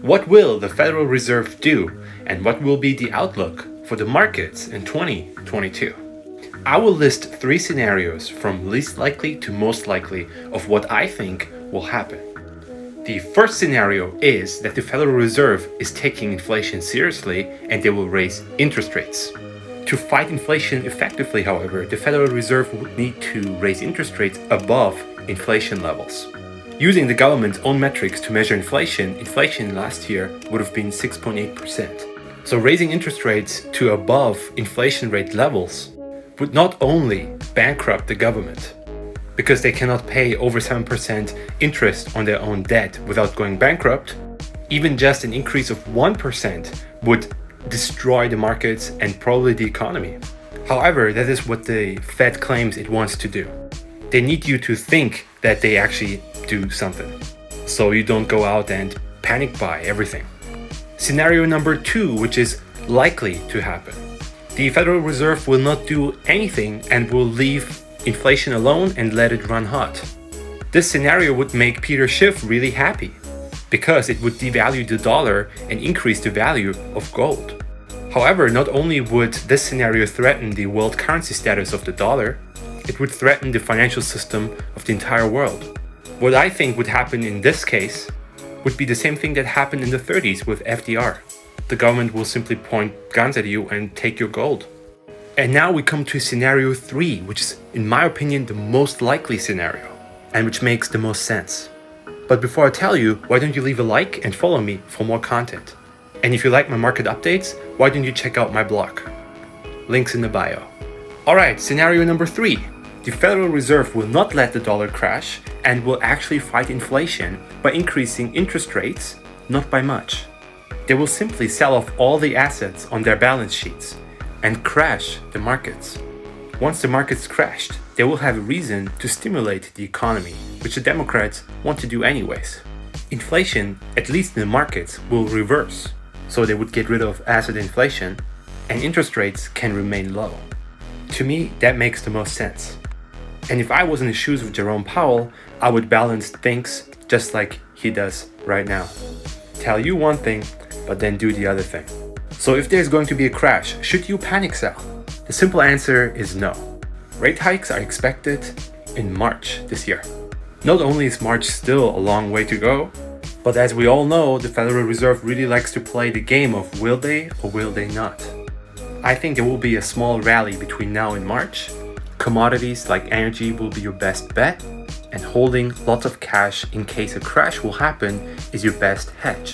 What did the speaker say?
What will the Federal Reserve do, and what will be the outlook for the markets in 2022? I will list 3 scenarios from least likely to most likely of what I think will happen. The first scenario is that the Federal Reserve is taking inflation seriously and they will raise interest rates. To fight inflation effectively, however, the Federal Reserve would need to raise interest rates above inflation levels. Using the government's own metrics to measure inflation last year would have been 6.8%. So raising interest rates to above inflation rate levels would not only bankrupt the government, because they cannot pay over 7% interest on their own debt without going bankrupt, even just an increase of 1% would destroy the markets and probably the economy. However, that is what the Fed claims it wants to do. They need you to think that they actually do something, so you don't go out and panic buy everything. Scenario number 2, which is likely to happen. The Federal Reserve will not do anything and will leave inflation alone and let it run hot. This scenario would make Peter Schiff really happy, because it would devalue the dollar and increase the value of gold. However, not only would this scenario threaten the world currency status of the dollar, it would threaten the financial system of the entire world. What I think would happen in this case would be the same thing that happened in the 30s with FDR. The government will simply point guns at you and take your gold. And now we come to scenario 3, which is, in my opinion, the most likely scenario, and which makes the most sense. But before I tell you, why don't you leave a like and follow me for more content? And if you like my market updates, why don't you check out my blog? Links in the bio. Alright, scenario number 3. The Federal Reserve will not let the dollar crash and will actually fight inflation by increasing interest rates, not by much. They will simply sell off all the assets on their balance sheets and crash the markets. Once the markets crashed, they will have a reason to stimulate the economy, which the Democrats want to do anyways. Inflation, at least in the markets, will reverse, so they would get rid of asset inflation, and interest rates can remain low. To me, that makes the most sense. And if I was in the shoes of Jerome Powell, I would balance things just like he does right now. Tell you one thing, but then do the other thing. So if there's going to be a crash, should you panic sell? The simple answer is no. Rate hikes are expected in March this year. Not only is March still a long way to go, but as we all know, the Federal Reserve really likes to play the game of will they or will they not. I think there will be a small rally between now and March. Commodities like energy will be your best bet, and holding lots of cash in case a crash will happen is your best hedge.